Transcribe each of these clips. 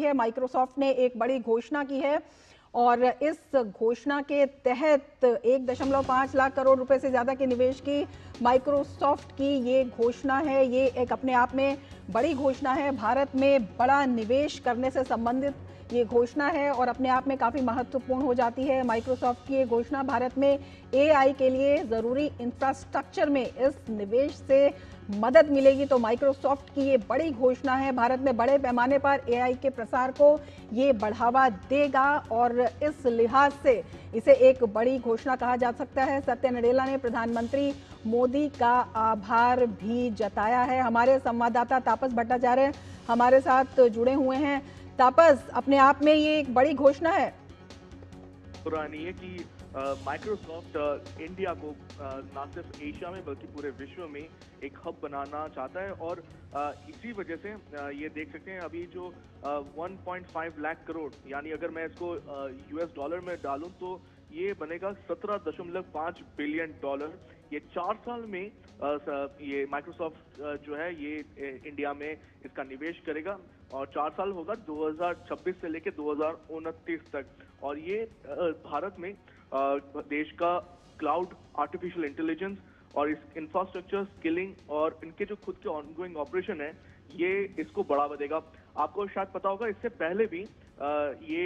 है। माइक्रोसॉफ्ट ने एक बड़ी घोषणा की है और इस घोषणा के तहत 1.5 लाख करोड़ रुपए से ज्यादा के निवेश की माइक्रोसॉफ्ट की ये घोषणा है। ये एक अपने आप में बड़ी घोषणा है। भारत में बड़ा निवेश करने से संबंधित ये घोषणा है और अपने आप में काफी महत्वपूर्ण हो जाती है। माइक्रोसॉफ्ट की ये घोषणा भारत में एआई के लिए जरूरी इंफ्रास्ट्रक्चर में इस निवेश से मदद मिलेगी। तो माइक्रोसॉफ्ट की ये बड़ी घोषणा है। भारत में बड़े पैमाने पर एआई के प्रसार को ये बढ़ावा देगा और इस लिहाज से इसे एक बड़ी घोषणा कहा जा सकता है। सत्या नडेला ने प्रधानमंत्री मोदी का आभार भी जताया है। हमारे संवाददाता तापस भट्टाचार्य हमारे साथ जुड़े हुए हैं। तापस, अपने आप में ये एक बड़ी घोषणा है। पुरानी है कि माइक्रोसॉफ्ट इंडिया को ना सिर्फ एशिया में बल्कि पूरे विश्व में एक हब बनाना चाहता है और इसी वजह से ये देख सकते हैं अभी जो 1.5 लाख करोड़, यानी अगर मैं इसको यूएस डॉलर में डालूं तो ये बनेगा 17.5 बिलियन डॉलर। ये 4 साल में ये माइक्रोसॉफ्ट जो है ये इंडिया में इसका निवेश करेगा और 4 साल होगा 2026 से लेकर 2029 तक। और ये भारत में देश का क्लाउड, आर्टिफिशियल इंटेलिजेंस और इस इंफ्रास्ट्रक्चर स्किलिंग और इनके जो खुद के ऑनगोइंग ऑपरेशन है ये इसको बढ़ावा देगा। आपको शायद पता होगा इससे पहले भी ये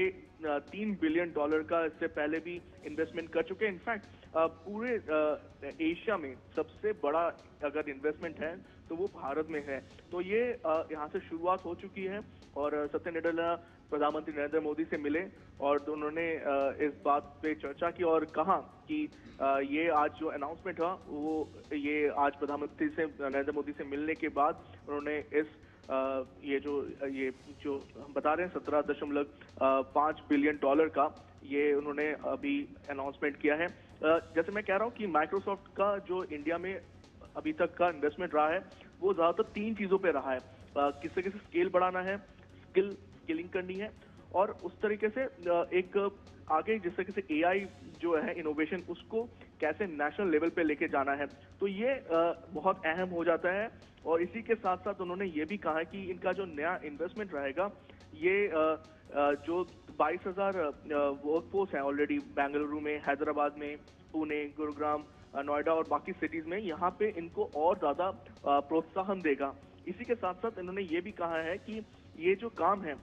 3 बिलियन डॉलर का इससे पहले भी इन्वेस्टमेंट कर चुके हैं। इनफैक्ट पूरे एशिया में सबसे बड़ा अगर इन्वेस्टमेंट है तो वो भारत में है। तो ये यहाँ से शुरुआत हो चुकी है और सत्या नडेला प्रधानमंत्री नरेंद्र मोदी से मिले और दोनों ने इस बात पे चर्चा की और कहा कि ये आज जो अनाउंसमेंट हुआ वो ये आज प्रधानमंत्री से नरेंद्र मोदी से मिलने के बाद उन्होंने इस ये जो हम बता रहे हैं 17.5 बिलियन डॉलर का ये उन्होंने अभी अनाउंसमेंट किया है। जैसे मैं कह रहा हूँ कि माइक्रोसॉफ्ट का जो इंडिया में अभी तक का इन्वेस्टमेंट रहा है वो ज्यादातर 3 चीजों पे रहा है। किसी स्केल बढ़ाना है, स्किलिंग करनी है और उस तरीके से एक आगे जिस तरीके से एआई जो है इनोवेशन उसको कैसे नेशनल लेवल पे लेके जाना है। तो ये बहुत अहम हो जाता है और इसी के साथ साथ उन्होंने ये भी कहा कि इनका जो नया इन्वेस्टमेंट रहेगा ये जो 22,000 वर्कफोर्स है ऑलरेडी बेंगलुरु में, हैदराबाद में, पुणे, गुरुग्राम, नोएडा और बाकी सिटीज में, यहाँ पे इनको और ज्यादा प्रोत्साहन देगा। इसी के साथ साथ इन्होंने ये भी कहा है कि ये जो काम है